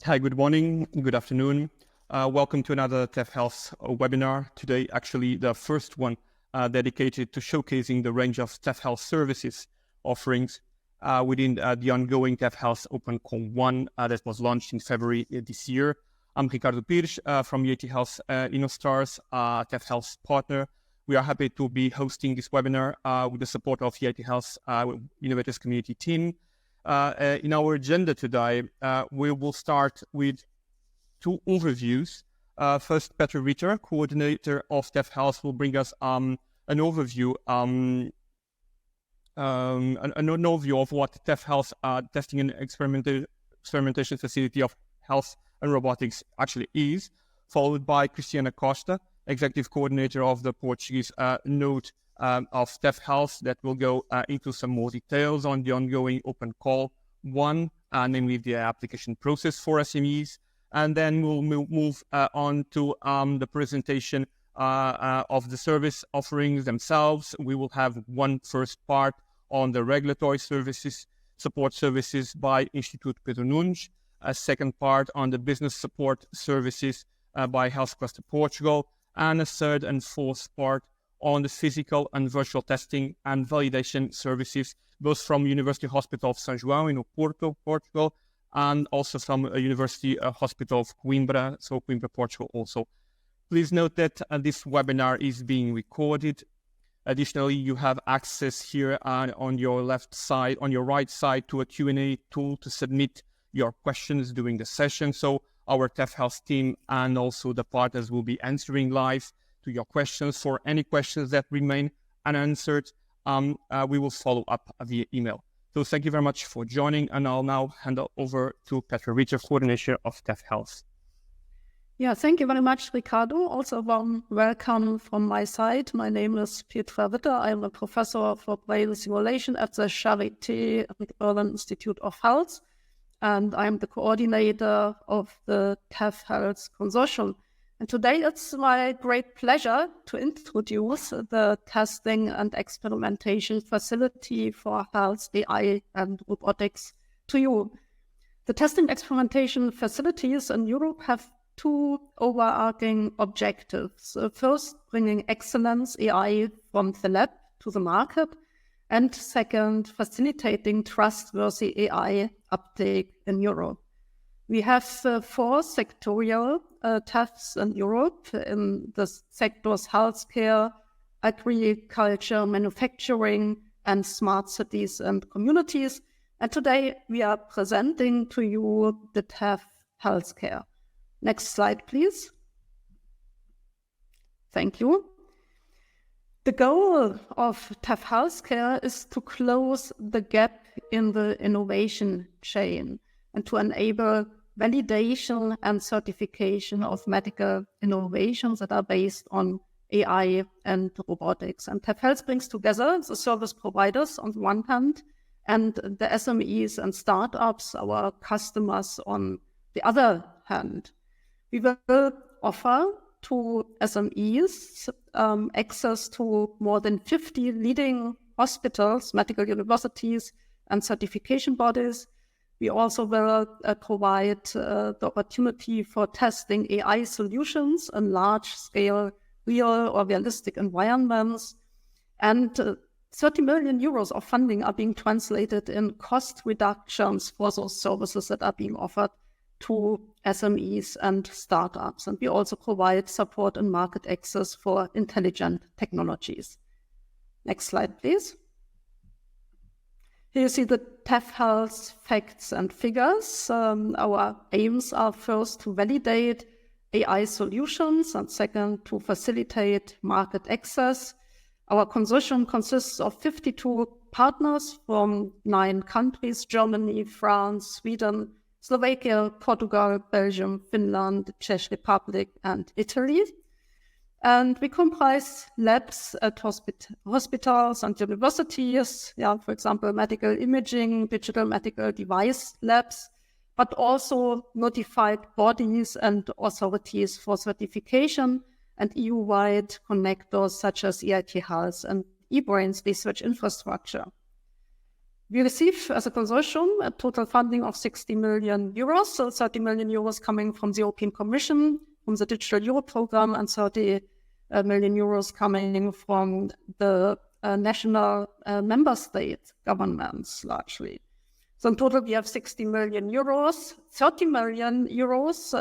Hi, good morning, good afternoon. Welcome to another TEF-Health webinar. Today, actually the first one dedicated to showcasing the range of TEF-Health services offerings within the ongoing TEF-Health Open Call 1 that was launched in February this year. I'm Ricardo Pires from TEF-Health InnoStars, TEF-Health's partner. We are happy to be hosting this webinar with the support of TEF-Health's Innovators Community team. In our agenda today, we will start with two overviews. First, Petra Ritter, coordinator of TEF-Health, will bring us an overview, an overview of what TEF-Health testing and experimentation facility of health and robotics actually is, followed by Cristiana Costa, executive coordinator of the Portuguese node of TEF-Health, that will go into some more details on the ongoing Open Call 1, namely the application process for SMEs. And then we'll move on to the presentation of the service offerings themselves. We will have one first part on the regulatory services, support services by Instituto Pedro Nunes, a second part on the business support services by Health Cluster Portugal, and a third and fourth part on the physical and virtual testing and validation services, both from University Hospital of São João in Oporto, Portugal, and also from University Hospital of Coimbra, so Coimbra, Portugal also. Please note that this webinar is being recorded. Additionally, you have access here on your left side, on your right side, to a Q&A tool to submit your questions during the session. So our TEF-Health team and also the partners will be answering live to your questions. For any questions that remain unanswered, we will follow up via email. So thank you very much for joining, and I'll now hand over to Petra Ritter, coordinator of TEF-Health. Yeah, thank you very much, Ricardo. Also a warm welcome from my side. My name is Petra Ritter. I'm a professor for brain simulation at the Charité Berlin Institute of Health, and I'm the coordinator of the TEF-Health Consortium. And today it's my great pleasure to introduce the testing and experimentation facility for health, AI, and robotics to you. The testing experimentation facilities in Europe have two overarching objectives. First, bringing excellence AI from the lab to the market, and second, facilitating trustworthy AI uptake in Europe. We have four sectorial TEFs in Europe in the sectors healthcare, agriculture, manufacturing, and smart cities and communities. And today we are presenting to you the TEF Healthcare. Next slide, please. Thank you. The goal of TEF Healthcare is to close the gap in the innovation chain and to enable validation and certification of medical innovations that are based on AI and robotics. And TEF-Health brings together the service providers on the one hand and the SMEs and startups, our customers, on the other hand. We will offer to SMEs access to more than 50 leading hospitals, medical universities, and certification bodies. We also will provide the opportunity for testing AI solutions in large-scale, real or realistic environments. And 30 million euros of funding are being translated in cost reductions for those services that are being offered to SMEs and startups. And we also provide support and market access for intelligent technologies. Next slide, please. Here you see the TEF-Health facts and figures. Our aims are first to validate AI solutions and second to facilitate market access. Our consortium consists of 52 partners from 9 countries: Germany, France, Sweden, Slovakia, Portugal, Belgium, Finland, the Czech Republic, and Italy. And we comprise labs at hospitals and universities, for example, medical imaging, digital medical device labs, but also notified bodies and authorities for certification and EU-wide connectors such as EIT Health and eBrain's research infrastructure. We receive, as a consortium, a total funding of 60 million euros, so 30 million euros coming from the European Commission, from the Digital Euro program, and 30 million euros coming from the national member state governments, largely. So in total, we have 60 million euros. 30 million euros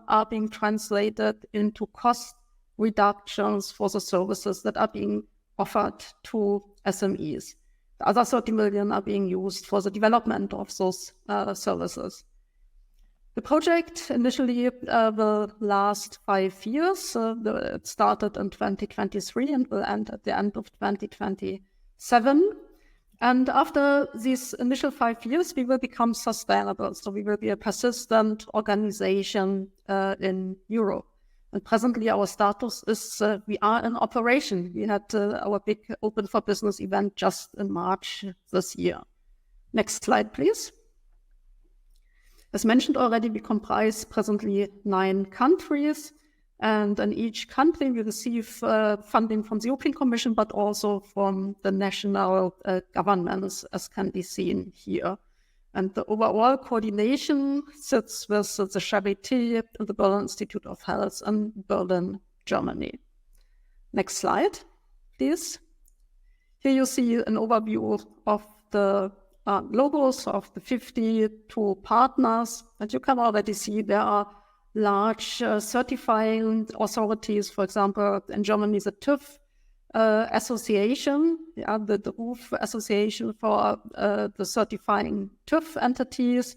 are being translated into cost reductions for the services that are being offered to SMEs. The other 30 million are being used for the development of those services. The project initially will last 5 years. It started in 2023 and will end at the end of 2027. And after these initial 5 years, we will become sustainable. So we will be a persistent organization in Europe. And presently, our status is we are in operation. We had our big Open for Business event just in March this year. Next slide, please. As mentioned already, we comprise presently 9 countries. And in each country, we receive funding from the European Commission, but also from the national governments, as can be seen here. And the overall coordination sits with the Charité and the Berlin Institute of Health in Berlin, Germany. Next slide, please. Here you see an overview of the logos of the 52 partners. And you can already see there are large certifying authorities. For example, in Germany, the TÜV association, the RUF association for the certifying TÜV entities,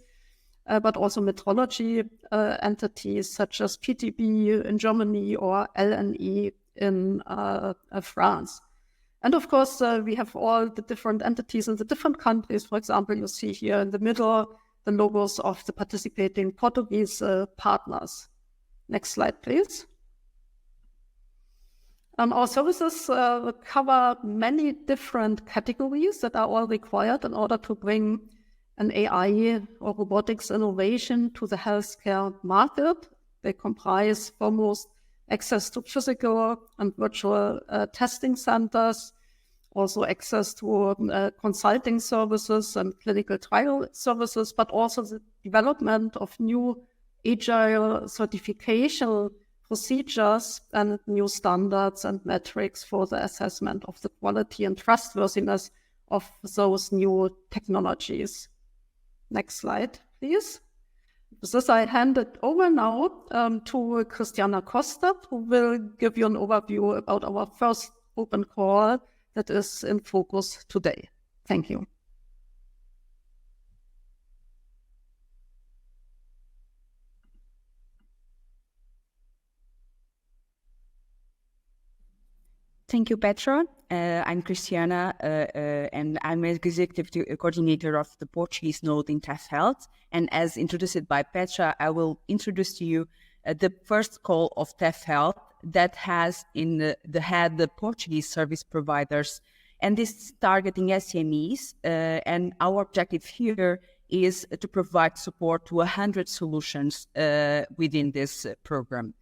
but also metrology entities such as PTB in Germany or LNE in France. And of course, we have all the different entities in the different countries. For example, you see here in the middle the logos of the participating Portuguese partners. Next slide, please. Our services cover many different categories that are all required in order to bring an AI or robotics innovation to the healthcare market. They comprise foremost access to physical and virtual testing centers, also access to consulting services and clinical trial services, but also the development of new agile certification procedures and new standards and metrics for the assessment of the quality and trustworthiness of those new technologies. Next slide, please. With this, I hand it over now to Christiana Costa, who will give you an overview about our first open call that is in focus today. Thank you. Thank you, Petra. I'm Christiana, and I'm executive coordinator of the Portuguese node in TEF-Health. And as introduced by Petra, I will introduce to you the first call of TEF-Health that has in the head the Portuguese service providers, and this is targeting SMEs. And our objective here is to provide support to 100 solutions within this program.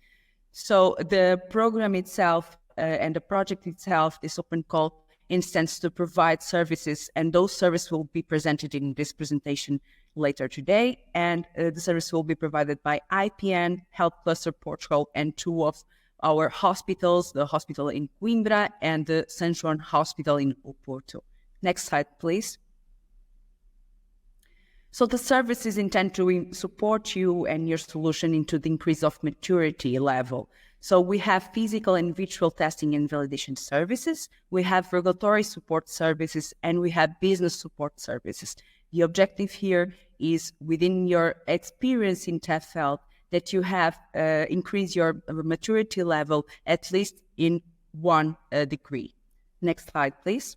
So the program itself and the project itself, this open call instance to provide services, and those services will be presented in this presentation later today. And the service will be provided by IPN, Health Cluster Portugal, and 2 of our hospitals, the hospital in Coimbra and the São João Hospital in Oporto. Next slide, please. So the services intend to support you and your solution into the increase of maturity level. So we have physical and virtual testing and validation services, we have regulatory support services, and we have business support services. The objective here is, within your experience in TEF-Health, that you have increased your maturity level at least in 1 degree. Next slide, please.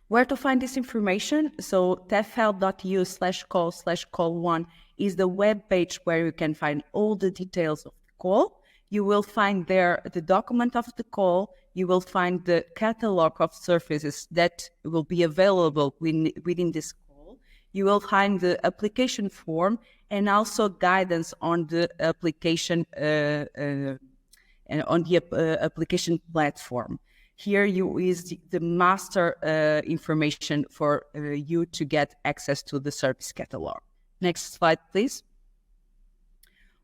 Where to find this information? So tefhealth.eu/call/call1 is the web page where you can find all the details of the call. You will find there the document of the call. You will find the catalog of services that will be available within this call. You will find the application form and also guidance on the application application platform. Here is the master information for you to get access to the service catalog. Next slide, please.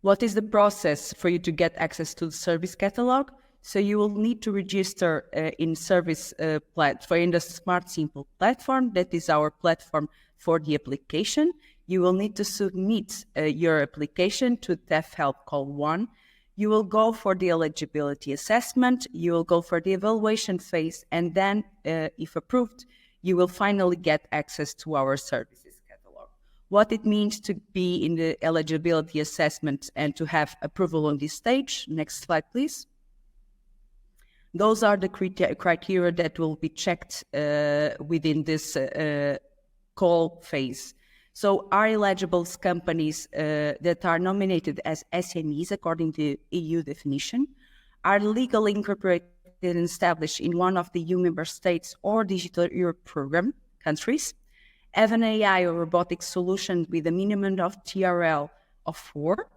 What is the process for you to get access to the service catalog? So you will need to register in the Smart Simple platform. That is our platform for the application. You will need to submit your application to TEF-Health Call 1. You will go for the eligibility assessment. You will go for the evaluation phase. And then, if approved, you will finally get access to our services catalog. What it means to be in the eligibility assessment and to have approval on this stage. Next slide, please. Those are the criteria that will be checked within this call phase. So are eligible companies that are nominated as SMEs according to EU definition, are legally incorporated and established in one of the EU member states or Digital Europe program countries, have an AI or robotic solution with a minimum of TRL of 4,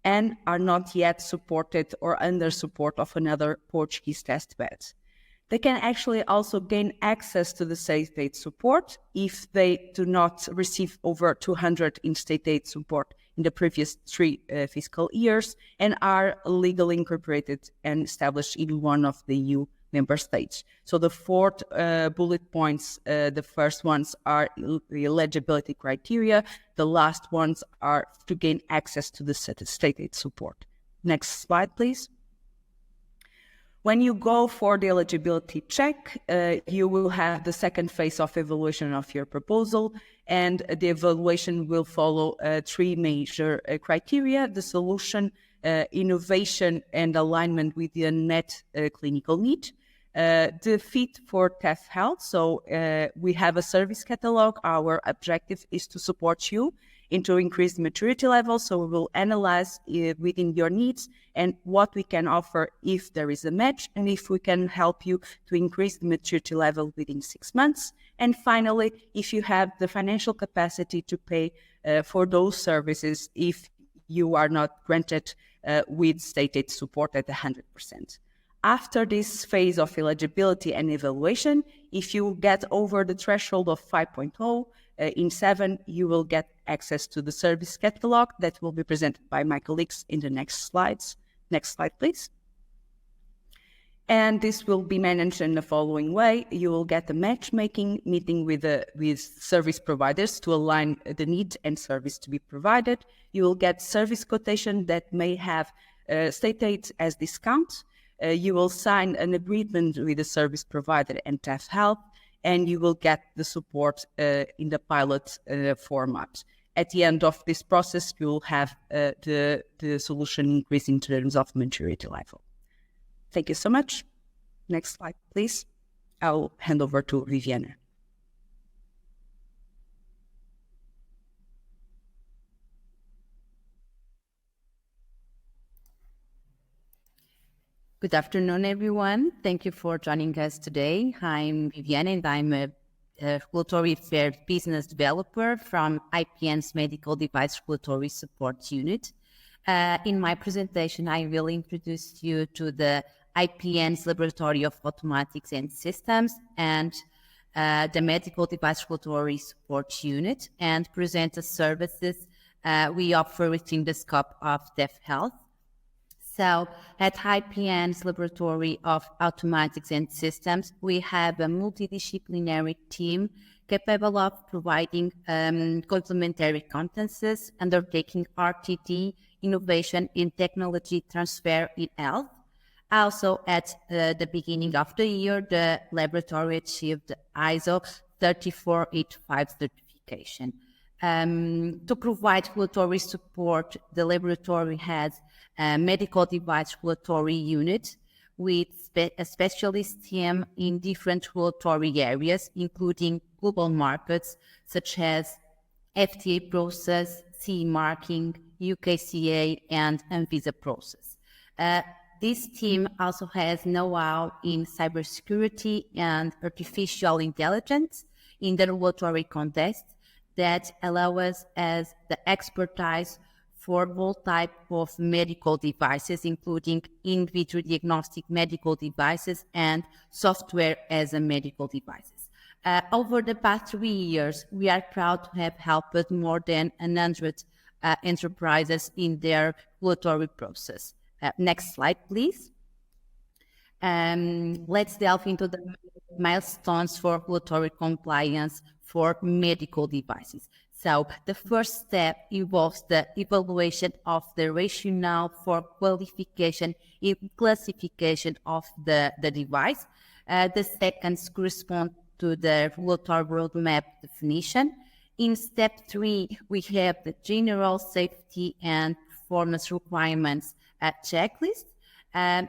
and are not yet supported or under support of another Portuguese test bed. They can actually also gain access to the state aid support if they do not receive over 200 in state aid support in the previous 3 fiscal years and are legally incorporated and established in one of the EU member states. So the 4 bullet points, the first ones are the eligibility criteria. The last ones are to gain access to the state aid support. Next slide, please. When you go for the eligibility check, you will have the second phase of evaluation of your proposal, and the evaluation will follow 3 major criteria: the solution, innovation, and alignment with the unmet clinical need, the fit for TEF-Health. So we have a service catalog. Our objective is to support you into increased maturity level. So we will analyze within your needs and what we can offer if there is a match, and if we can help you to increase the maturity level within 6 months. And finally, if you have the financial capacity to pay for those services if you are not granted with state aid support at 100%. After this phase of eligibility and evaluation, if you get over the threshold of 5.0, in 7, you will get access to the service catalog that will be presented by my colleagues in the next slides. Next slide, please. And this will be managed in the following way. You will get a matchmaking meeting with service providers to align the need and service to be provided. You will get service quotation that may have state aid as discount. You will sign an agreement with the service provider and TEF-Health, and you will get the support in the pilot format. At the end of this process, you will have the solution increase in terms of maturity level. Thank you so much. Next slide, please. I'll hand over to Viviane. Good afternoon, everyone. Thank you for joining us today. I'm Viviane, and I'm a regulatory affairs business developer from IPN's Medical Device Regulatory Support Unit. In my presentation, I will introduce you to the IPN's Laboratory of Automatics and Systems and the Medical Device Regulatory Support Unit, and present the services we offer within the scope of TEF-Health. So at IPN's Laboratory of Automatics and Systems, we have a multidisciplinary team capable of providing complementary competences, undertaking RTD, innovation in technology transfer in health. Also, at the beginning of the year, the laboratory achieved ISO 3485 certification. To provide regulatory support, the laboratory has a medical device regulatory unit with a specialist team in different regulatory areas, including global markets such as FDA process, CE marking, UKCA, and ANVISA process. This team also has know-how in cybersecurity and artificial intelligence in the regulatory context that allow us as the expertise for all types of medical devices, including in vitro diagnostic medical devices and software as a medical devices. Over the past 3 years, we are proud to have helped more than 100 enterprises in their regulatory process. Next slide, please. Let's delve into the milestones for regulatory compliance for medical devices. So the first step involves the evaluation of the rationale for qualification and classification of the device. The seconds correspond to the regulatory roadmap definition. In step 3, we have the general safety and performance requirements checklist. And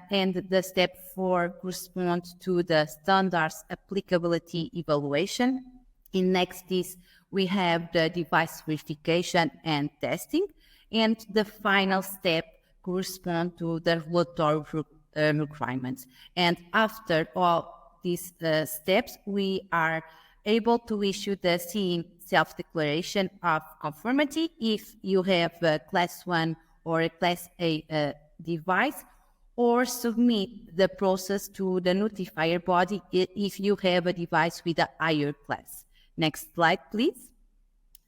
the step 4 corresponds to the standards applicability evaluation. In next is we have the device verification and testing. And the final step corresponds to the regulatory requirements. And after all these steps, we are able to issue the CE self-declaration of conformity if you have a Class 1 or a Class A device, or submit the process to the notifier body if you have a device with a higher class. Next slide, please.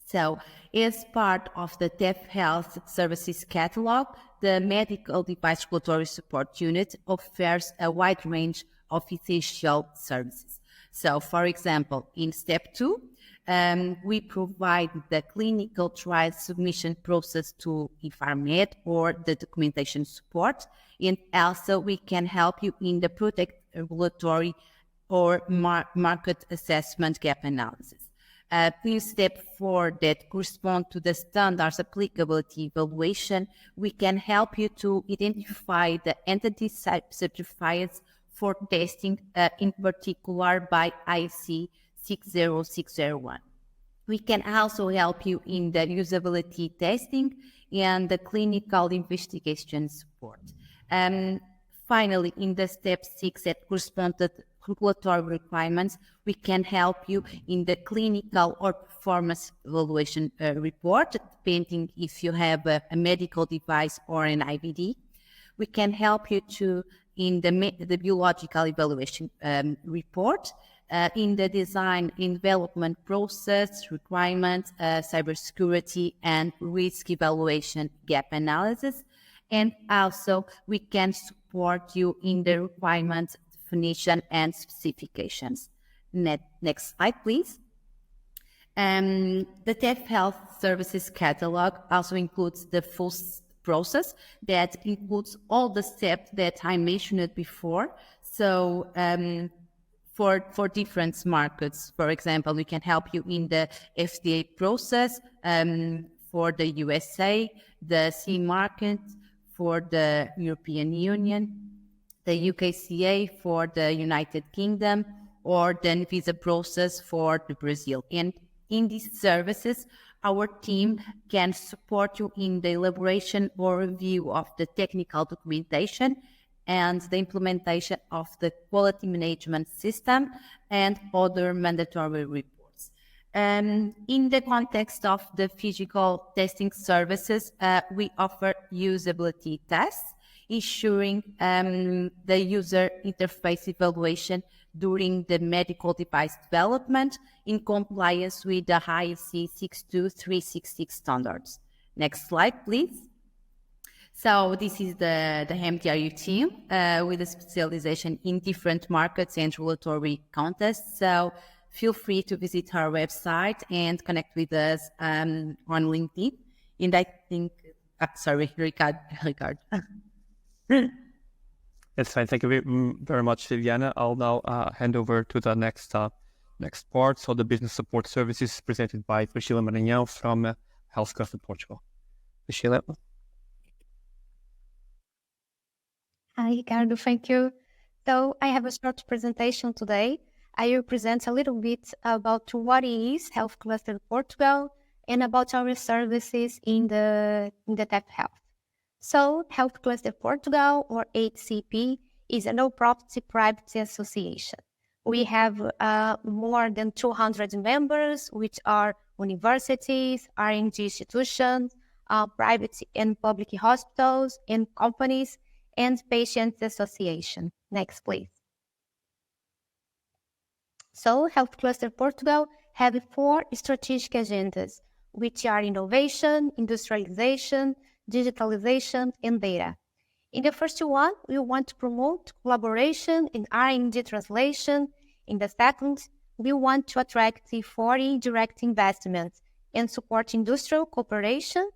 So, as part of the TEF-Health services catalog, the Medical Device Regulatory Support Unit offers a wide range of essential services. So, for example, in step 2, we provide the clinical trial submission process to InfarMed or the documentation support. And also we can help you in the product regulatory or market assessment gap analysis. In step 4 that correspond to the standards applicability evaluation, we can help you to identify the entity certifiers for testing, in particular by IC 60601. We can also help you in the usability testing and the clinical investigation support. Finally, in the step 6 that corresponds to regulatory requirements, we can help you in the clinical or performance evaluation report, depending if you have a medical device or an IVD. We can help you to in the biological evaluation report, in the design and development process, requirements, cybersecurity, and risk evaluation gap analysis. And also, we can support you in the requirements, definition, and specifications. Next slide, please. The TEF-Health Services Catalog also includes the full process that includes all the steps that I mentioned before. So, for different markets, for example, we can help you in the FDA process for the USA, the CE market for the European Union, the UKCA for the United Kingdom, or the Anvisa process for the Brazil. And in these services, our team can support you in the elaboration or review of the technical documentation and the implementation of the quality management system and other mandatory reports. In the context of the physical testing services, we offer usability tests, ensuring the user interface evaluation during the medical device development in compliance with the IEC 62366 standards. Next slide, please. So this is the MDRU team with a specialization in different markets and regulatory contexts. So feel free to visit our website and connect with us on LinkedIn. And I think, sorry, Ricard. That's fine. Thank you very much, Viviana. I'll now hand over to the next part. So the business support services presented by Priscila Maranhão from Health Cluster Portugal. Priscila. Hi, Ricardo. Thank you. So I have a short presentation today. I will present a little bit about what is Health Cluster Portugal and about our services in the TEF-Health. So Health Cluster Portugal, or HCP, is a no-profit private association. We have more than 200 members, which are universities, R&D institutions, private and public hospitals and companies and patients association. Next, please. So Health Cluster Portugal have 4 strategic agendas, which are innovation, industrialization, digitalization, and data. In the first one, we want to promote collaboration in R&D translation. In the second, we want to attract the foreign direct investments and support industrial cooperation.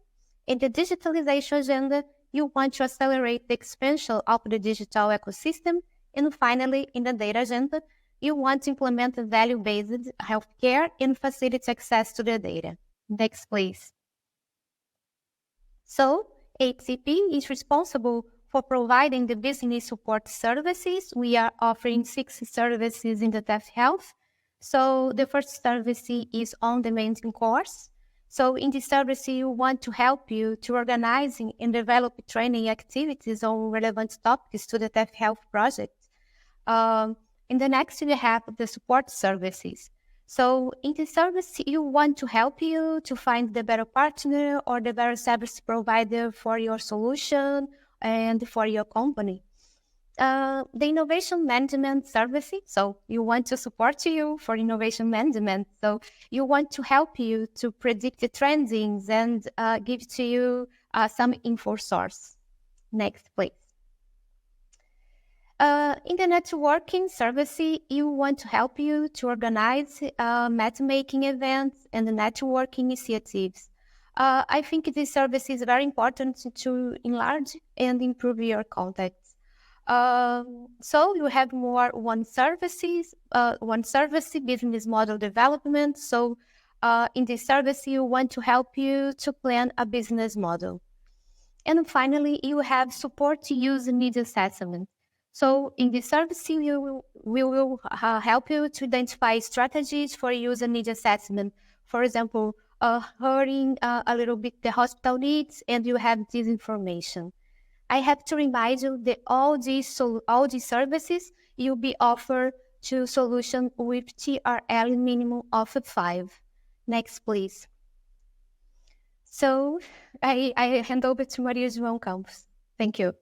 In the digitalization agenda, you want to accelerate the expansion of the digital ecosystem. And finally, in the data agenda, you want to implement a value-based healthcare and facilitate access to the data. Next, please. So, HCP is responsible for providing the business support services. We are offering 6 services in the TEF-Health. So, the first service is on-demand course. So, in this service, we want to help you to organize and develop training activities on relevant topics to the TEF-Health project. In the next, we have the support services. So in the service, you want to help you to find the better partner or the better service provider for your solution and for your company. The innovation management services, so you want to support you for innovation management. So you want to help you to predict the trendings and give to you some info source. Next, please. In the networking service, you want to help you to organize matchmaking events and networking initiatives. I think this service is very important to enlarge and improve your contacts. So you have more one service, business model development. So in this service, you want to help you to plan a business model. And finally, you have support to user needs assessment. So in this service, we will help you to identify strategies for user needs assessment. For example, hurrying a little bit the hospital needs, and you have this information. I have to remind you that all these services will be offered to solution with TRL minimum of 5. Next, please. So I hand over to Maria João Campos. Thank you.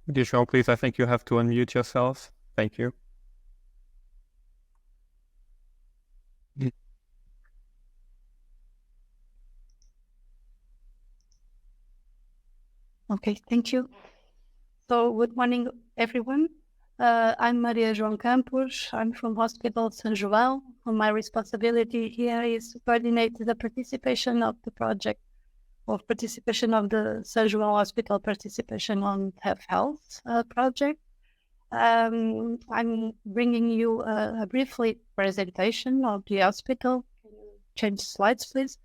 Additional, please. I think you have to unmute yourself. Thank you. Okay, thank you. So good morning, everyone. I'm Maria João Campos. I'm from Hospital São João. My responsibility here is to coordinate the participation of the project, of participation of the São João Hospital participation on TEF-Health project. I'm bringing you a briefly presentation of the hospital. Can you change slides, please?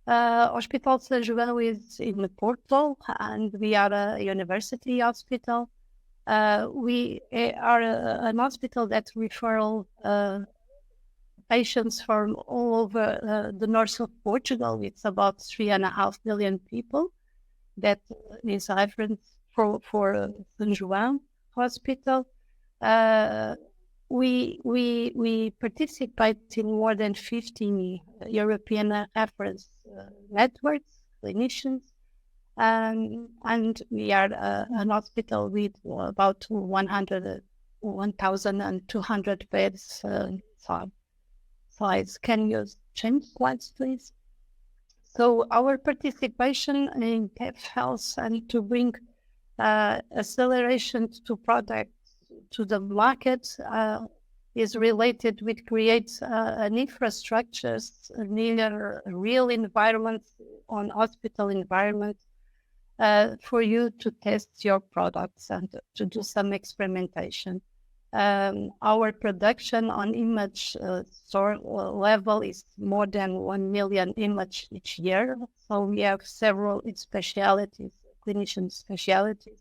Hospital São João is in Porto, and we are a university hospital. We are an hospital that referral patients from all over the north of Portugal. It's about 3.5 million people. That is a reference for São João Hospital. We participate in more than 15 European reference networks, clinicians, and we are an hospital with about 1,200 beds size. Can you change slides, please? So our participation in TEF-Health and to bring acceleration to products to the market is related with creates an infrastructure near real environment on hospital environment for you to test your products and to do some experimentation. Our production on image level is more than 1 million images each year. So we have several specialties, clinician specialties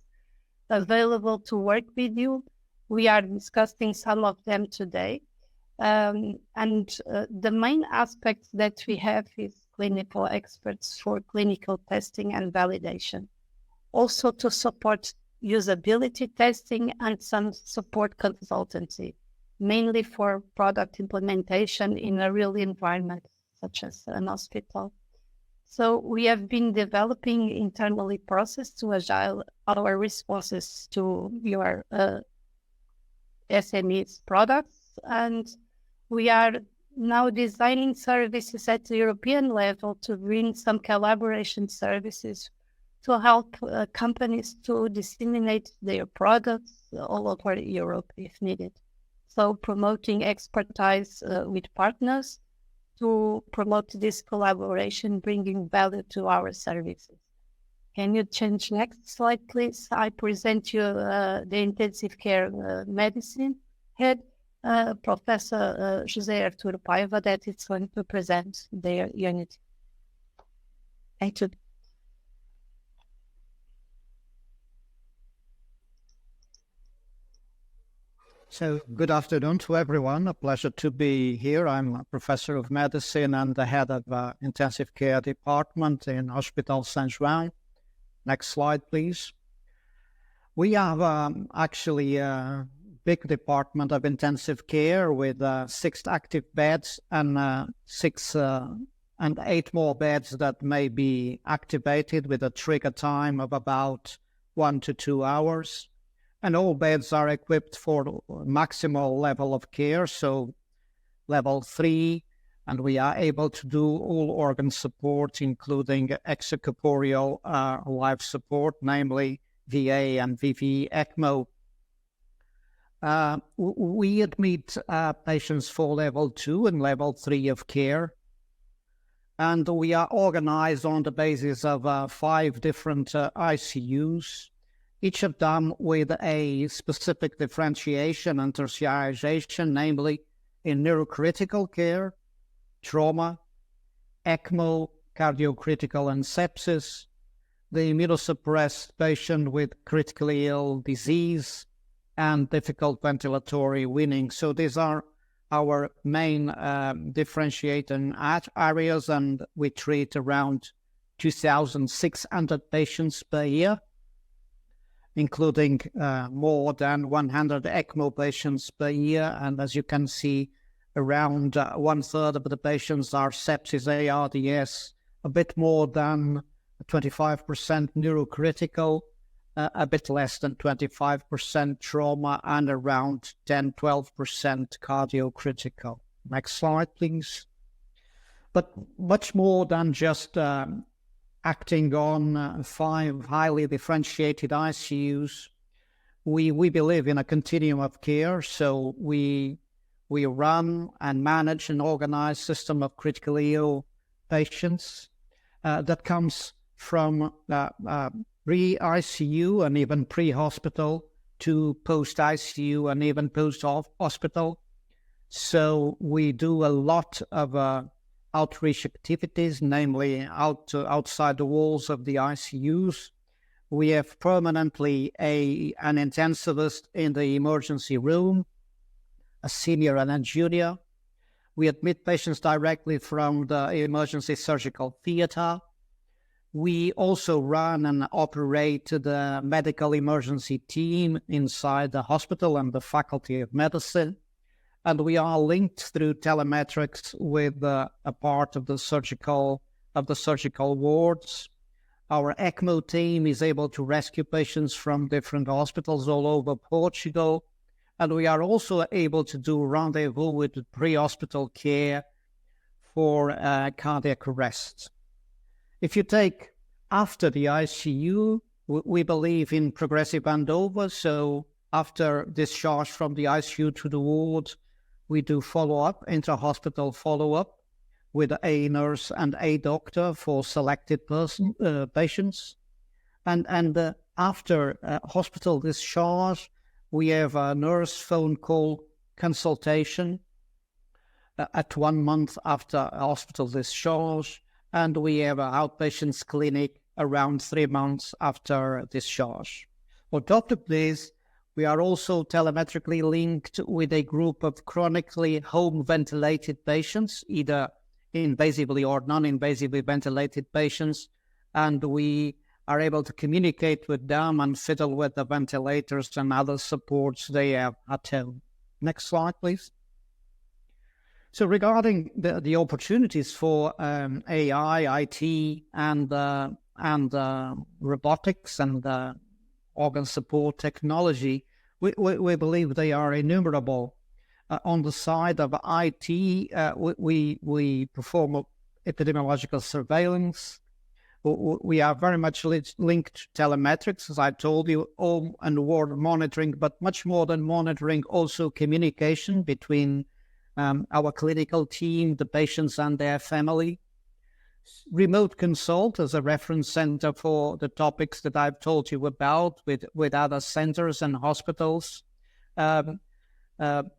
available to work with you. We are discussing some of them today. The main aspects that we have is clinical experts for clinical testing and validation. Also to support usability testing and some support consultancy, mainly for product implementation in a real environment, such as an hospital. So we have been developing internally process to agile our responses to your SMEs products, and we are now designing services at the European level to bring some collaboration services to help companies to disseminate their products all over Europe if needed. So promoting expertise with partners to promote this collaboration, bringing value to our services. Can you change next slide, please? I present you the intensive care medicine head, Professor José Arturo Paiva, that is going to present their unit. Thank you. So good afternoon to everyone. A pleasure to be here. I'm a professor of medicine and the head of intensive care department in Hospital Saint João. Next slide, please. We have actually a big department of intensive care with 6 active beds and 8 more beds that may be activated with a trigger time of about 1 to 2 hours. And all beds are equipped for maximal level of care, so level 3, and we are able to do all organ support, including extracorporeal life support, namely VA and VV ECMO. We admit patients for level 2 and level 3 of care, and we are organized on the basis of 5 different ICUs, each of them with a specific differentiation and tertiarization, namely in neurocritical care, trauma, ECMO, cardiocritical and sepsis, the immunosuppressed patient with critically ill disease, and difficult ventilatory weaning. So these are our main differentiating areas, and we treat around 2,600 patients per year, including more than 100 ECMO patients per year. And as you can see, around 1/3 of the patients are sepsis ARDS, a bit more than 25% neurocritical, a bit less than 25% trauma, and around 10-12% cardiocritical. Next slide, please. But much more than just acting on 5 highly differentiated ICUs, we believe in a continuum of care. So we run and manage an organized system of critically ill patients that comes from pre-ICU and even pre-hospital to post-ICU and even post-hospital. So we do a lot of outreach activities, namely outside the walls of the ICUs. We have permanently an intensivist in the emergency room, a senior and a junior. We admit patients directly from the emergency surgical theater. We also run and operate the medical emergency team inside the hospital and the Faculty of Medicine. And we are linked through telemetrics with a part of the surgical wards. Our ECMO team is able to rescue patients from different hospitals all over Portugal. And we are also able to do rendezvous with pre-hospital care for cardiac arrest. If you take after the ICU, we believe in progressive handover. So after discharge from the ICU to the ward, We do follow-up, intra-hospital follow-up with a nurse and a doctor for selected patients. And after hospital discharge, we have a nurse phone call consultation at 1 month after hospital discharge, and we have an outpatients clinic around 3 months after discharge. On top of this, we are also telemetrically linked with a group of chronically home ventilated patients, either invasively or non-invasively ventilated patients, and we are able to communicate with them and fiddle with the ventilators and other supports they have at home. Next slide, please. So regarding the opportunities for AI, IT, and robotics and organ support technology, we believe they are innumerable. On the side of IT, we perform epidemiological surveillance. We are very much linked to telemetrics, as I told you, home and ward monitoring, but much more than monitoring, also communication between our clinical team, the patients and their family. Remote consult as a reference center for the topics that I've told you about with other centers and hospitals.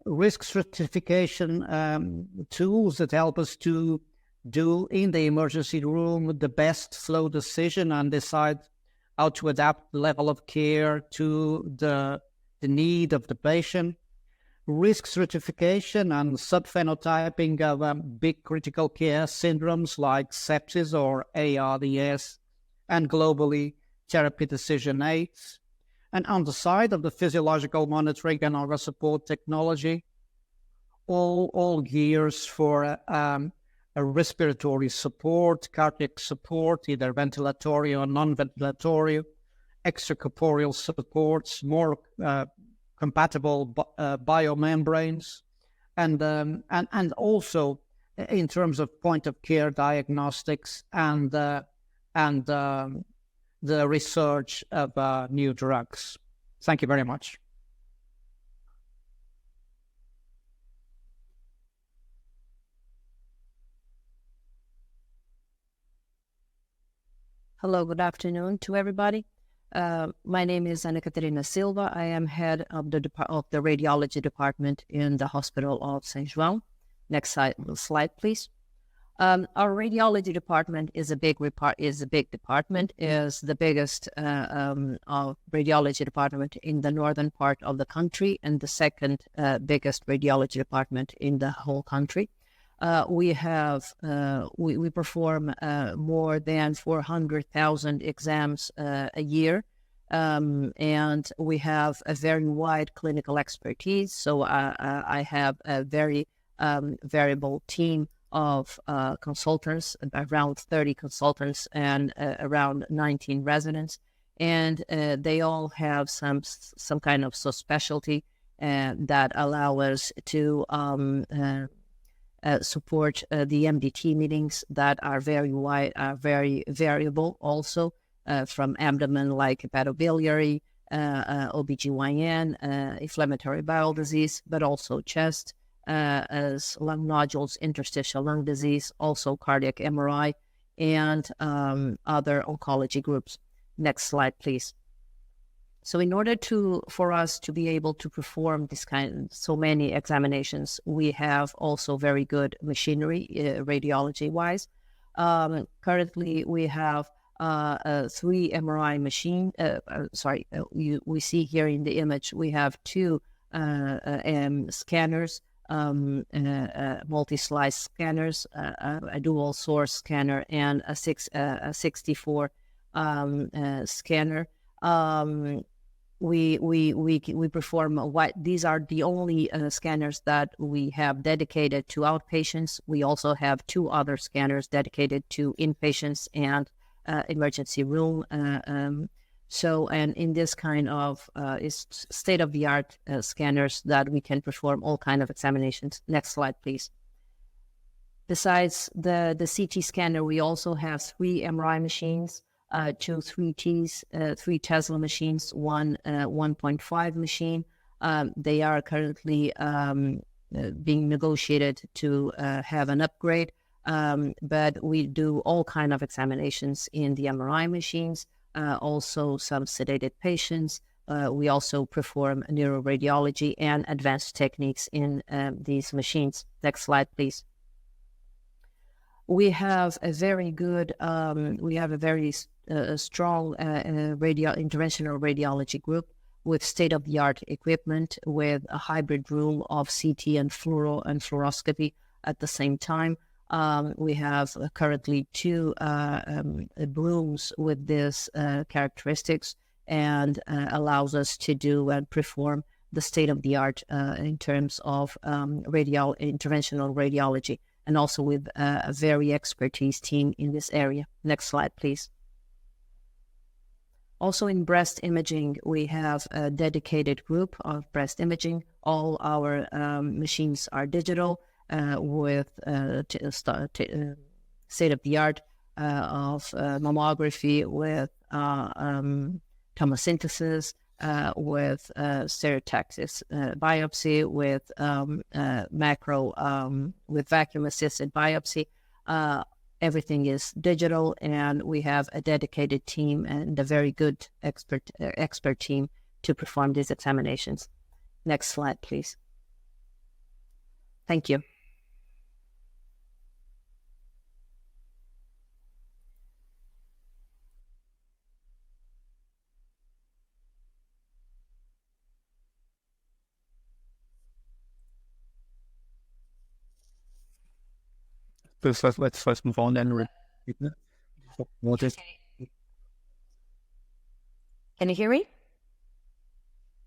Risk stratification tools that help us to do in the emergency room the best flow decision and decide how to adapt the level of care to the need of the patient. Risk stratification and subphenotyping of big critical care syndromes like sepsis or ARDS, and globally therapy decision aids. And on the side of the physiological monitoring and organ support technology, all gears for a respiratory support, cardiac support, either ventilatory or non-ventilatory, extracorporeal supports, more compatible biomembranes, and also in terms of point of care diagnostics and the research of new drugs. Thank you very much. Hello, good afternoon to everybody. My name is Ana Catarina Silva. I am head of the radiology department in the Hospital of São João. Next slide, please. Our radiology department is a big department. Is the biggest radiology department in the northern part of the country and the second biggest radiology department in the whole country. We perform more than 400,000 exams a year, and we have a very wide clinical expertise. So I have a very variable team of consultants, around 30 consultants and around 19 residents, and they all have some kind of subspecialty that allow us to support the MDT meetings that are very wide, are very variable also, from abdomen like hepatobiliary, OBGYN, inflammatory bowel disease, but also chest, as lung nodules, interstitial lung disease, also cardiac MRI, and other oncology groups. Next slide, please. So in order for us to be able to perform so many examinations, we have also very good machinery, radiology-wise. Currently, we have 3 MRI machine. We see here in the image, we have 2 scanners, multi-slice scanners, a dual source scanner, and a 64 scanner. We perform these are the only scanners that we have dedicated to outpatients. We also have 2 other scanners dedicated to inpatients and emergency room. And in this kind of is state-of-the-art scanners that we can perform all kind of examinations. Next slide, please. Besides the CT scanner, we also have 3 MRI machines, 2 3Ts, 3 Tesla machines, 1 1.5 machine. They are currently being negotiated to have an upgrade. But we do all kind of examinations in the MRI machines, also some sedated patients. We also perform neuroradiology and advanced techniques in these machines. Next slide, please. We have a very good, strong interventional radiology group with state-of-the-art equipment, with a hybrid room of CT and fluoroscopy at the same time. We have currently 2 rooms with these characteristics, and allows us to do and perform the state-of-the-art in terms of interventional radiology, and also with a very expertise team in this area. Next slide, please. Also in breast imaging, we have a dedicated group of breast imaging. All our machines are digital, with state-of-the-art of mammography, with tomosynthesis, with stereotaxis biopsy, with with vacuum-assisted biopsy. Everything is digital, and we have a dedicated team and a very good expert team to perform these examinations. Next slide, please. Thank you. Let's first move on and what is. Can you hear me?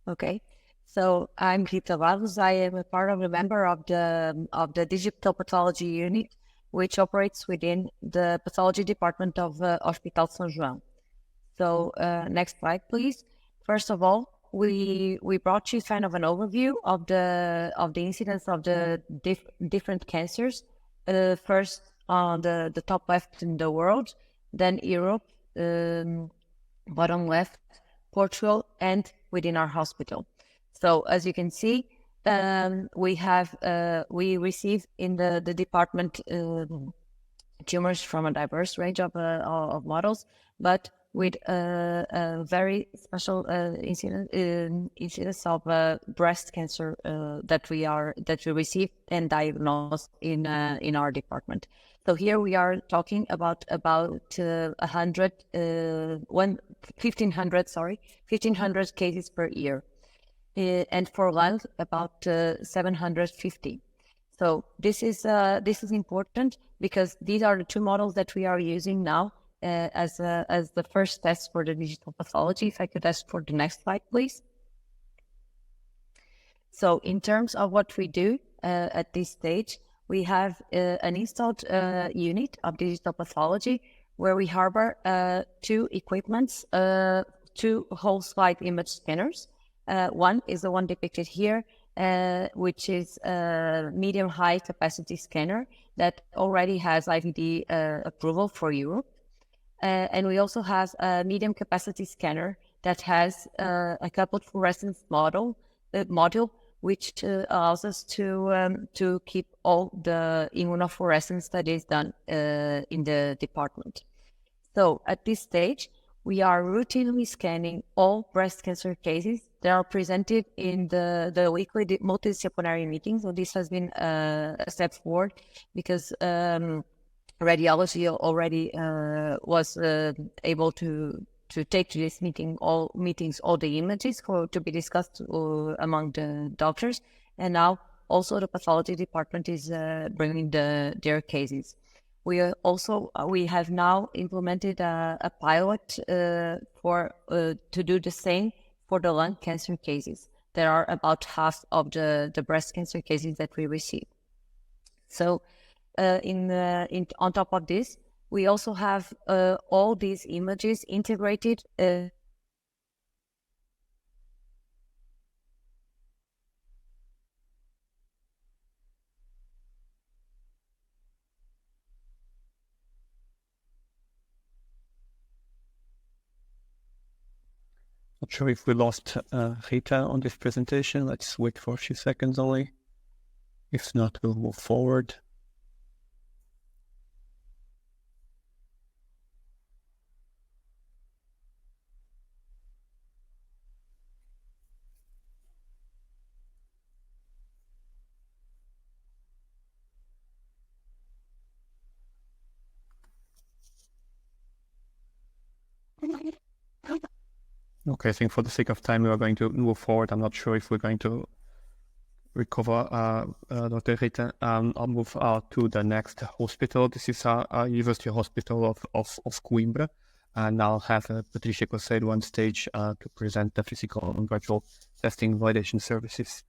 Okay. So I'm Rita Barros. I am a part of a member of the digital pathology unit, which operates within the pathology department of Hospital São João. So next slide, please. First of all, we brought you kind of an overview of the incidence of the different cancers. First on the top left in the world, then Europe, bottom left, Portugal, and within our hospital. So as you can see, we receive in the department tumors from a diverse range of models, but with a very special incidence of breast cancer that we receive and diagnose in our department. So here we are talking about 1,500 cases per year, and for lung about 750. So this is important because these are the 2 models that we are using now as the first test for the digital pathology. If I could ask for the next slide, please. So in terms of what we do at this stage, we have an installed unit of digital pathology where we harbor 2 equipments, 2 whole slide image scanners. One is the one depicted here, which is a medium-high capacity scanner that already has IVD approval for Europe. And we also have a medium capacity scanner that has a coupled fluorescence module, which allows us to keep all the immunofluorescence that is done in the department. So at this stage, we are routinely scanning all breast cancer cases that are presented in the weekly multidisciplinary meetings. So this has been a step forward because radiology already was able to take to this all the images to be discussed among the doctors, and now also the pathology department is bringing their cases. We have now implemented a pilot to do the same for the lung cancer cases. There are about half of the breast cancer cases that we receive. So on top of this, we also have all these images integrated. Not sure if we lost Rita on this presentation. Let's wait for a few seconds only. If not, we'll move forward. Okay, I think for the sake of time, we are going to move forward. I'm not sure if we're going to recover Dr. Rita. I'll move to the next hospital. This is University Hospital of Coimbra. And I'll have Patricia Coseiro on stage to present the physical and virtual testing validation services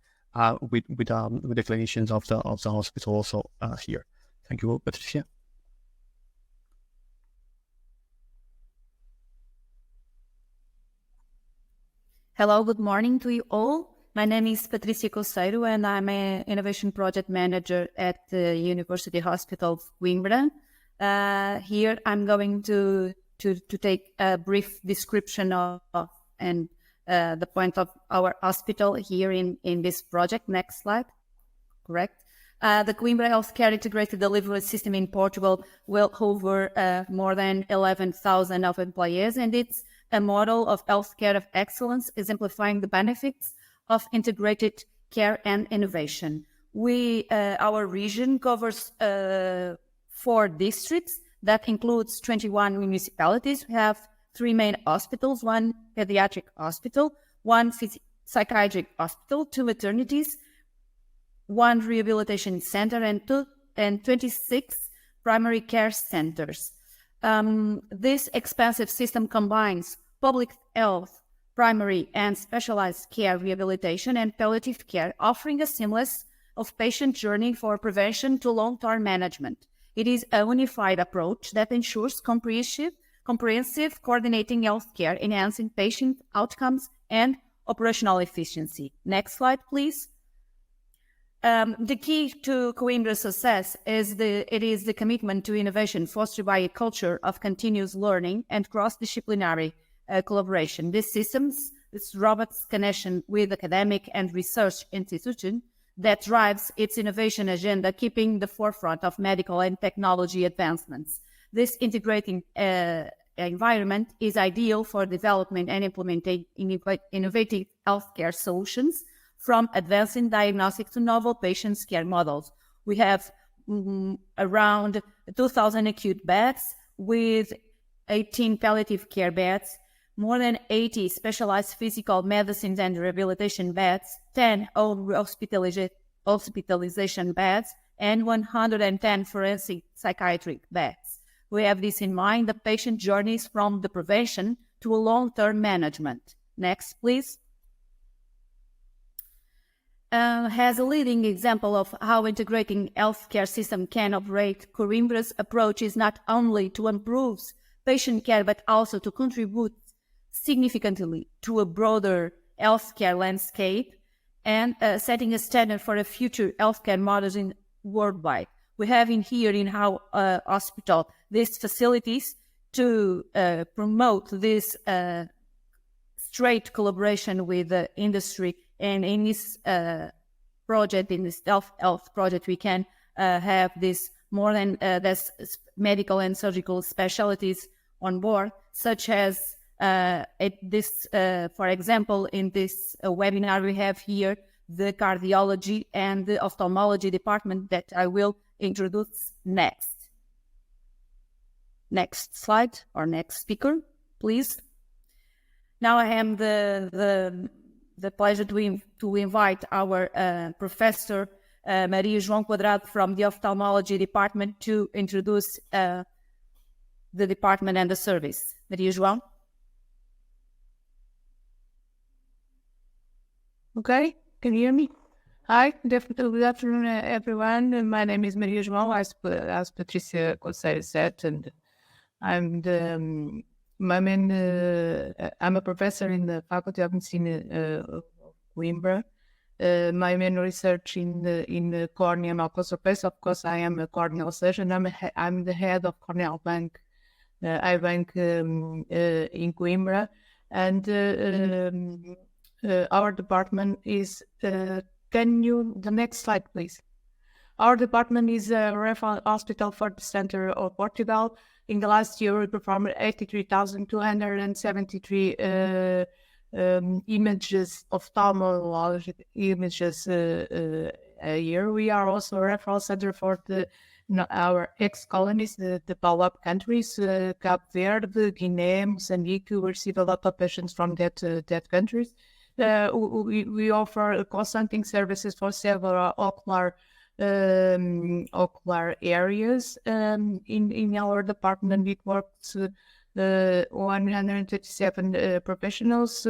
with the clinicians of the hospital also here. Thank you, Patricia. Hello, good morning to you all. My name is Patricia Coseiro and I'm an Innovation Project Manager at the University Hospital of Coimbra. Here I'm going to take a brief description of the point of our hospital here in this project. Next slide. Correct. The Coimbra Healthcare Integrated Delivery System in Portugal will cover more than 11,000 of employees, and it's a model of healthcare of excellence, exemplifying the benefits of integrated care and innovation. Our region covers 4 districts that includes 21 municipalities. We have 3 main hospitals, 1 pediatric hospital, 1 psychiatric hospital, 2 maternities, 1 rehabilitation center, and 26 primary care centers. This expansive system combines public health, primary and specialized care, rehabilitation, and palliative care, offering a seamless of patient journey for prevention to long-term management. It is a unified approach that ensures comprehensive coordinating healthcare, enhancing patient outcomes and operational efficiency. Next slide, please. The key to Coimbra's success is the commitment to innovation fostered by a culture of continuous learning and cross-disciplinary collaboration. This systems, this robust connection with academic and research institutions that drives its innovation agenda, keeping the forefront of medical and technology advancements. This integrating environment is ideal for development and implementing innovative healthcare solutions, from advancing diagnostics to novel patient care models. We have around 2,000 acute beds with 18 palliative care beds, more than 80 specialized physical medicine and rehabilitation beds, 10 home hospitalization beds, and 110 forensic psychiatric beds. We have this in mind, the patient journeys from the prevention to a long-term management. Next, please. As a leading example of how integrating healthcare system can operate, Coimbra's approach is not only to improve patient care, but also to contribute significantly to a broader healthcare landscape and setting a standard for a future healthcare models worldwide. We have here in our hospital these facilities to promote this straight collaboration with the industry. And in this project, in this TEF-Health project, we can have this more than this medical and surgical specialties on board, such as for example, in this webinar we have here the cardiology and the ophthalmology department that I will introduce next. Next slide, or next speaker, please. Now I have the pleasure to invite our Professor Maria João Quadrado from the Ophthalmology Department to introduce the department and the service. Maria João. Okay, can you hear me? Hi, good afternoon, everyone. My name is Maria João, as Patricia Coseiro said, and I'm a professor in the Faculty of Medicine of Coimbra. My main research in cornea and occlusal space. Of course, I am a corneal surgeon. I'm the head of Corneal Bank, eye bank in Coimbra, and our department is. The next slide, please. Our department is a referral hospital for the center of Portugal. In the last year, we performed 83,273 images, ophthalmologic images a year. We are also a referral center for our ex-colonies, the developed countries, Cape Verde, Guinea, Mozambique. We receive a lot of patients from that countries. We offer consulting services for several ocular areas. In our department, it works 137 professionals,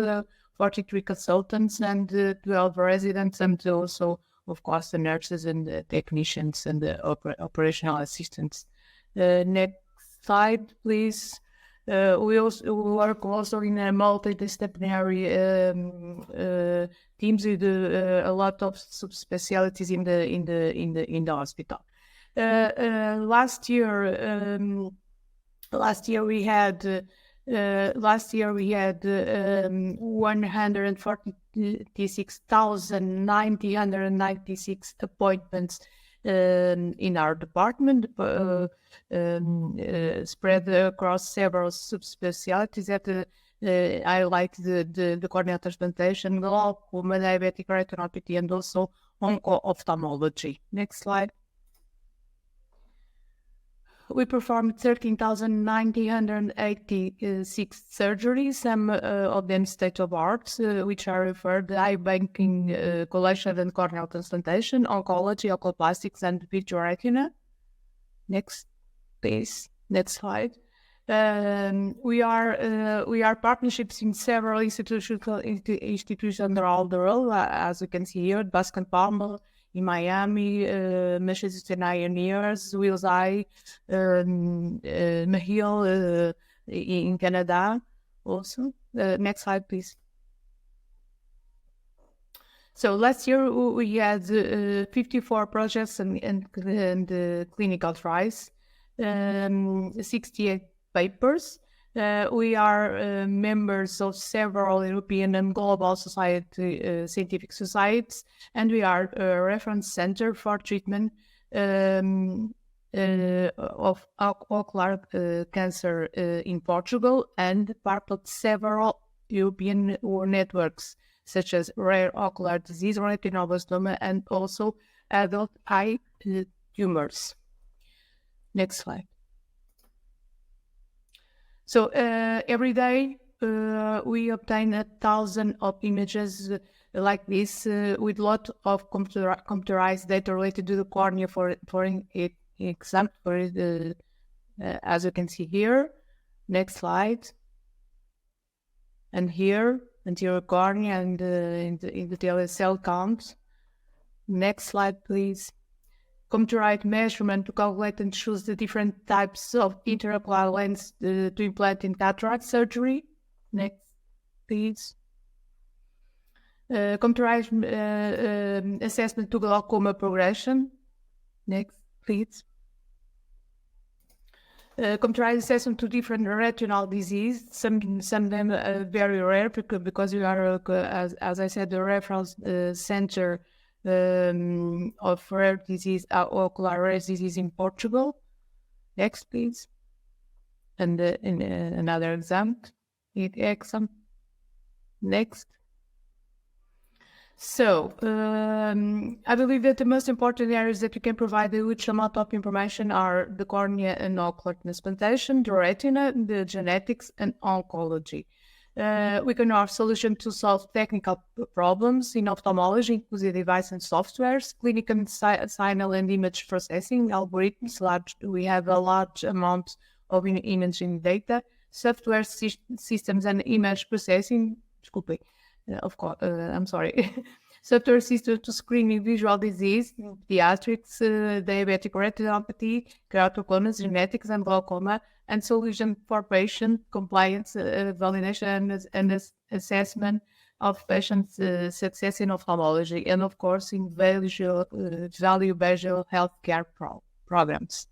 43 consultants, and 12 residents, and also, of course, the nurses and the technicians and the operational assistants. Next slide, please. We also work also in a multidisciplinary teams with a lot of subspecialties in the hospital. Last year we had 146,996 appointments in our department, spread across several subspecialties. That I like the corneal transplantation, glaucoma, diabetic retinopathy, and also onco-ophthalmology. Next slide. We performed 13,986 surgeries, some of them state-of-art, which are referred to eye banking, collection and corneal transplantation, oncology, oculoplastics, and vitreoretina. Next, please. Next slide. We are partnerships in several institutions around the world, as you can see here, Basque and Palmer in Miami, Massachusetts Pioneers, Wills Eye, Mahil in Canada also. Next slide, please. So last year we had 54 projects and clinical trials, 68 papers. We are members of several European and global scientific societies, and we are a reference center for treatment of ocular cancer in Portugal, and part of several European networks, such as rare ocular disease, retinoblastoma, and also adult eye tumors. Next slide. So every day we obtain 1,000 of images like this with a lot of computerized data related to the cornea. For example, as you can see here. Next slide. And here, anterior cornea and in the cell count. Next slide, please. Computerized measurement to calculate and choose the different types of intraocular lens to implant in cataract surgery. Next, please. Computerized assessment to glaucoma progression. Next, please. Computerized assessment to different retinal disease. Some of them very rare because we are, as I said, the reference center of rare disease, ocular rare disease in Portugal. Next, please. And another example. Next. So, I believe that the most important areas that we can provide a huge amount of information are the cornea and ocular transplantation, the retina, the genetics, and oncology. We can offer solutions to solve technical problems in ophthalmology, including device and softwares, clinical signal and image processing algorithms. We have a large amount of imaging data, software systems and image processing. Of course, I'm sorry. Software system to screening visual disease, pediatrics, diabetic retinopathy, keratoconus, genetics, and glaucoma, and solution for patient compliance, validation, and assessment of patients' success in ophthalmology, and of course in value-based healthcare programs.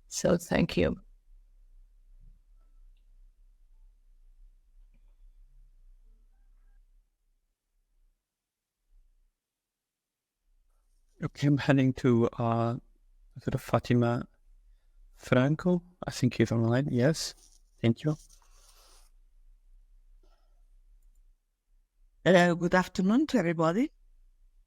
So thank you. Okay, I'm heading to sort of Fatima Franco. I think he's online. Yes, thank you. Good afternoon to everybody.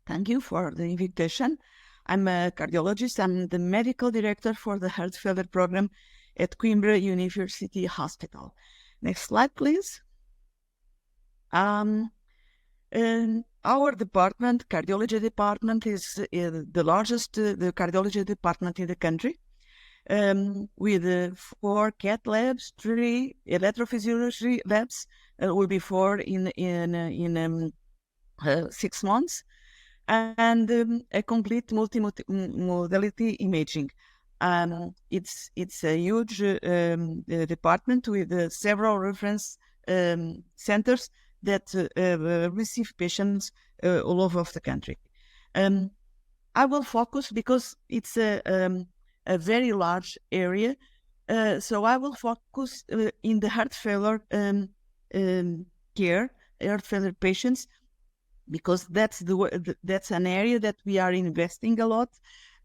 Thank you for the invitation. I'm a cardiologist. I'm the medical director for the heart failure program at Coimbra University Hospital. Next slide, please. Our department, cardiology department, is the largest the cardiology department in the country, with 4 cath labs, 3 electrophysiology labs, will be 4 in 6 months, and a complete multi-modality imaging. It's a huge department with several reference centers that receive patients all over the country. I will focus because it's a very large area, so I will focus in the heart failure care, heart failure patients, because that's an area that we are investing a lot,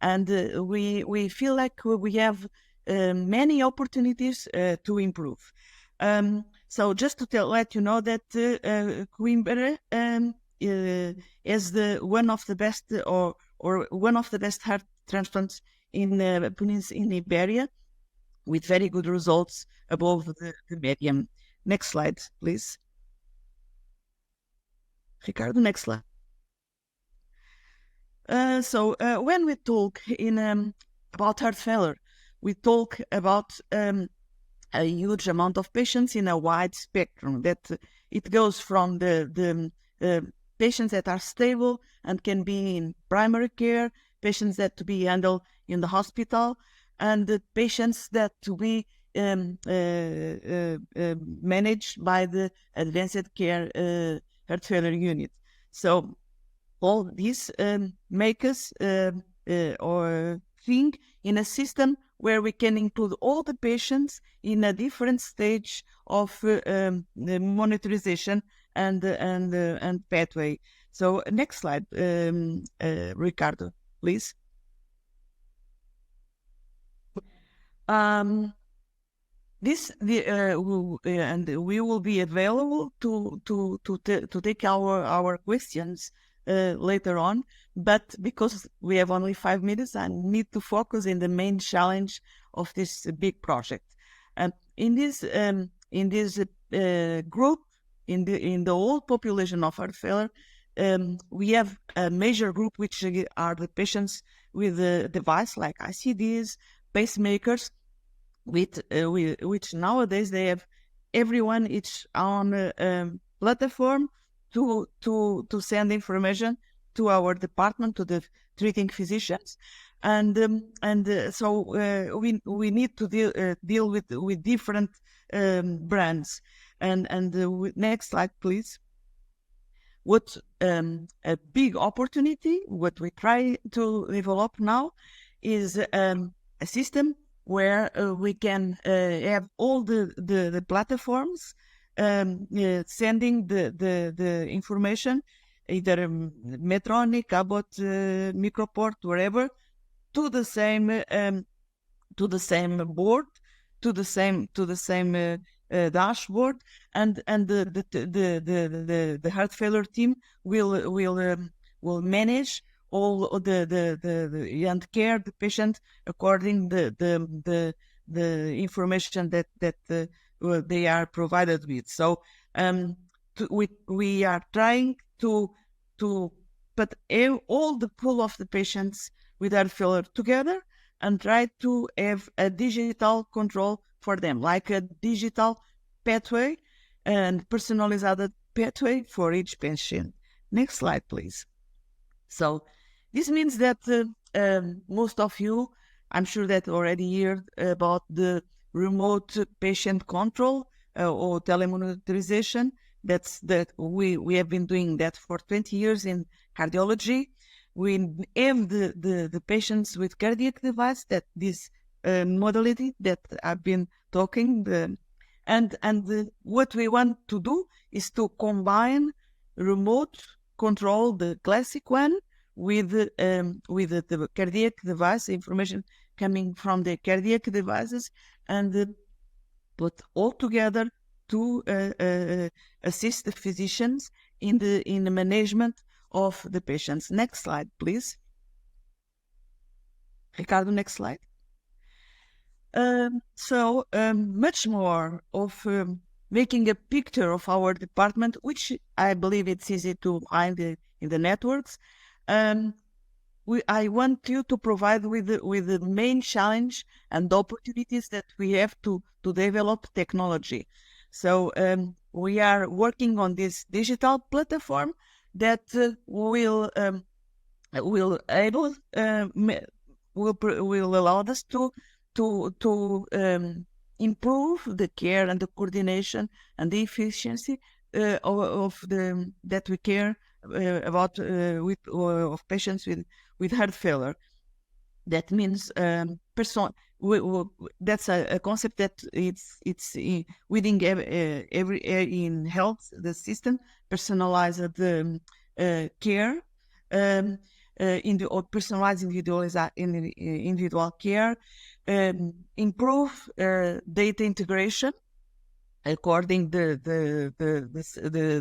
and we feel like we have many opportunities to improve. So just to let you know that Coimbra is one of the best or one of the best heart transplants in Iberia, with very good results above the median. Next slide, please. Ricardo, next slide. So when we talk about heart failure, we talk about a huge amount of patients in a wide spectrum. That it goes from the patients that are stable and can be in primary care, patients that to be handled in the hospital, and the patients that to be managed by the advanced care heart failure unit. So all these make us or think in a system where we can include all the patients in a different stage of monitorization and pathway. So next slide, Ricardo, please. And we will be available to take our questions later on, but because we have only 5 minutes, I need to focus in the main challenge of this big project. And in this group, in the whole population of heart failure, we have a major group, which are the patients with a device like ICDs, pacemakers, which nowadays they have everyone each on a platform to send information to our department, to the treating physicians, and so we need to deal with different brands. And next slide, please. What a big opportunity, what we try to develop now, is a system where we can have all the platforms sending the information, either Medtronic, Abbott, Microport, wherever, to the same board, to the same dashboard, and the heart failure team will manage all the and care the patient according the information that they are provided with. So we are trying to put all the pool of the patients with heart failure together and try to have a digital control for them, like a digital pathway and personalized pathway for each patient. Next slide, please. So this means that most of you, I'm sure that already heard about the remote patient control or telemonitorization. That we have been doing that for 20 years in cardiology. We have the patients with cardiac device, that this modality that I've been talking, what we want to do is to combine remote control, the classic one, with the cardiac device, information coming from the cardiac devices, and put all together to assist the physicians in the management of the patients. Next slide, please. Ricardo, next slide. Much more of making a picture of our department, which I believe it's easy to find in the networks. I want you to provide with the main challenge and opportunities that we have to develop technology. So we are working on this digital platform that will allow us to improve the care and the coordination and the efficiency of that we care about of patients with heart failure. That means that's a concept that it's within every in health the system, personalized care, personalized individual care, improve data integration according the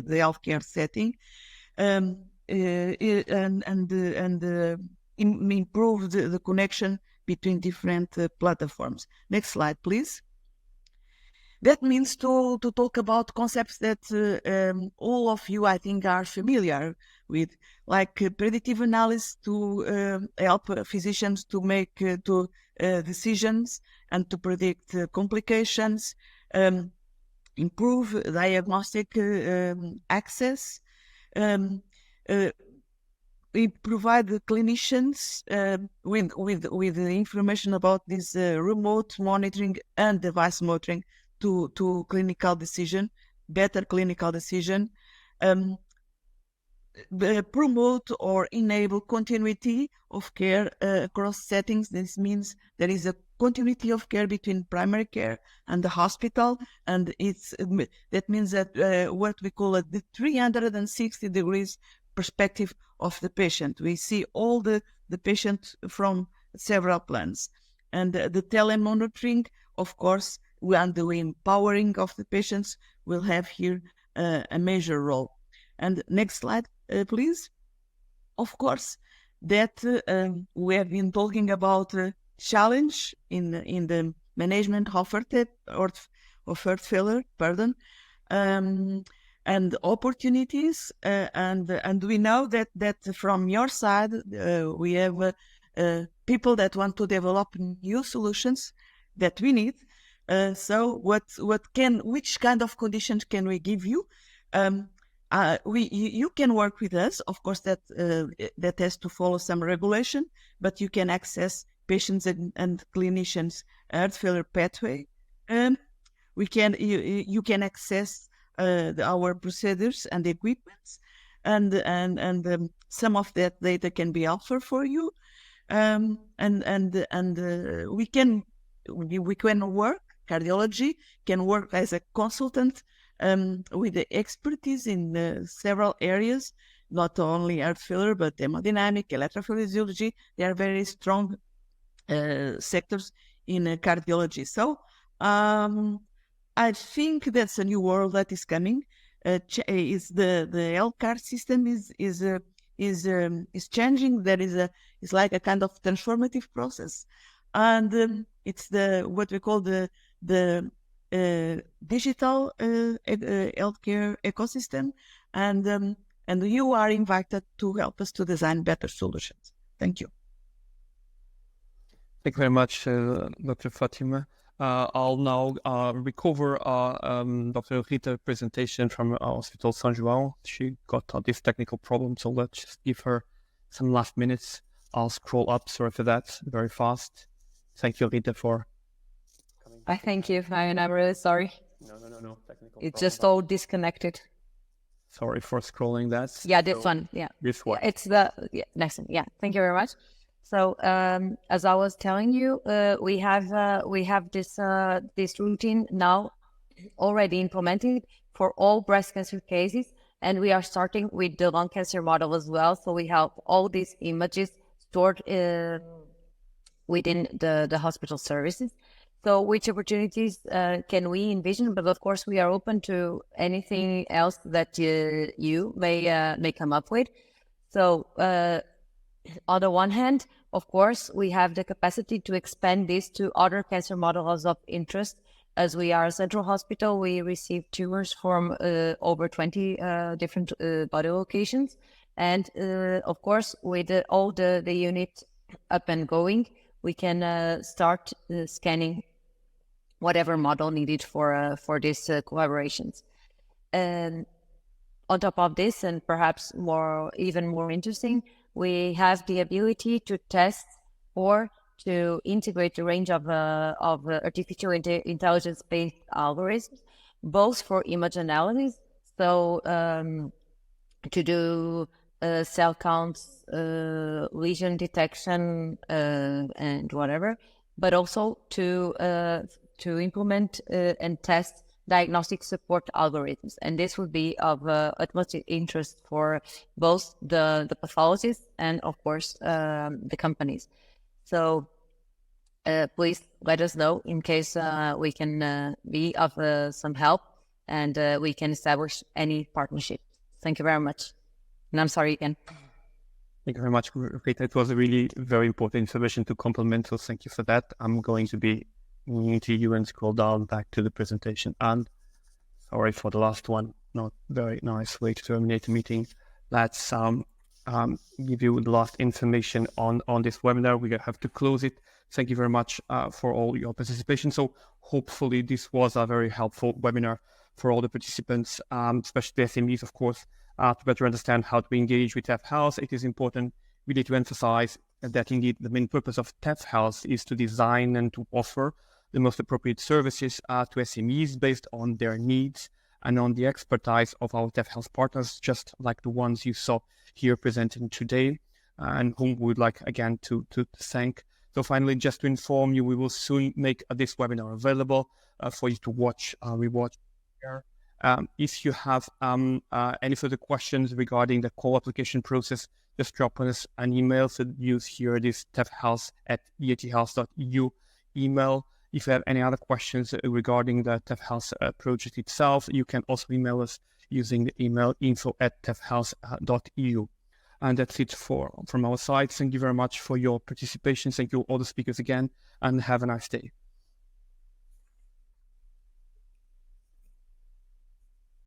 healthcare setting, improve the connection between different platforms. Next slide, please. That means to talk about concepts that all of you, I think, are familiar with, like predictive analysis to help physicians to make decisions and to predict complications, improve diagnostic access. We provide the clinicians with the information about this remote monitoring and device monitoring to clinical decision, better clinical decision, promote or enable continuity of care across settings. This means there is a continuity of care between primary care and the hospital, and that means that what we call the 360 degrees perspective of the patient. We see all the patient from several plans, and the telemonitoring, of course, and the empowering of the patients will have here a major role. And next slide, please. Of course, that we have been talking about challenge in the management of heart failure, and opportunities, and we know that from your side we have people that want to develop new solutions that we need. So which kind of conditions can we give you? You can work with us, of course. That has to follow some regulation, but you can access patients and clinicians heart failure pathway. You can access our procedures and equipments, and some of that data can be offered for you. We can work. Cardiology can work as a consultant with the expertise in several areas, not only heart failure, but hemodynamic, electrophysiology. They are very strong sectors in cardiology. So I think that's a new world that is coming. Is the healthcare system is changing. There is like a kind of transformative process, and it's what we call the digital healthcare ecosystem, and you are invited to help us to design better solutions. Thank you. Thank you very much, Dr. Fatima. I'll now recover Dr. Rita's presentation from Hospital São João. She got this technical problem, so let's just give her some last minutes. I'll scroll up, sorry for that, very fast. Thank you, Rita, for coming. I thank you, and I'm really sorry. No. Technical It's just all disconnected. Sorry for scrolling that. Yeah, this one. Yeah. This one. It's the next one. Yeah. Thank you very much. So as I was telling you, we have this routine now already implemented for all breast cancer cases, And we are starting with the lung cancer model as well. So we have all these images stored within the hospital services. So which opportunities can we envision? But of course, we are open to anything else that you may come up with. So on the one hand, of course, we have the capacity to expand this to other cancer models of interest. As we are a central hospital, we receive tumors from over 20 different body locations. And of course, with all the unit up and going, we can start scanning whatever model needed for these collaborations. And on top of this, and perhaps even more interesting, we have the ability to test or to integrate a range of artificial intelligence-based algorithms, both for image analysis, so to do cell counts, lesion detection, and whatever, but also to implement and test diagnostic support algorithms. And this would be of utmost interest for both the pathologists and, of course, the companies. So please let us know in case we can be of some help and we can establish any partnership. Thank you very much. And I'm sorry again. Thank you very much, Rita. It was a really very important information to complement, so thank you for that. I'm going to be new to you and scroll down back to the presentation. And sorry for the last one, not very nice way to terminate the meeting. Let's give you the last information on this webinar. We have to close it. Thank you very much for all your participation. So hopefully this was a very helpful webinar for all the participants, especially the SMEs, of course, to better understand how to engage with TEF-Health. It is important really to emphasize that indeed the main purpose of TEF-Health is to design and to offer the most appropriate services to SMEs based on their needs and on the expertise of our TEF-Health partners, just like the ones you saw here presenting today, and whom we would like again to thank. So finally, just to inform you, we will soon make this webinar available for you to watch, rewatch here. If you have any further questions regarding the call application process, just drop us an email. So use here this tefhealth@eathealth.eu email. If you have any other questions regarding the TEF-Health project itself, you can also email us using the email info@tefhealth.eu. And that's it from our side. Thank you very much for your participation. Thank you all the speakers again, and have a nice day.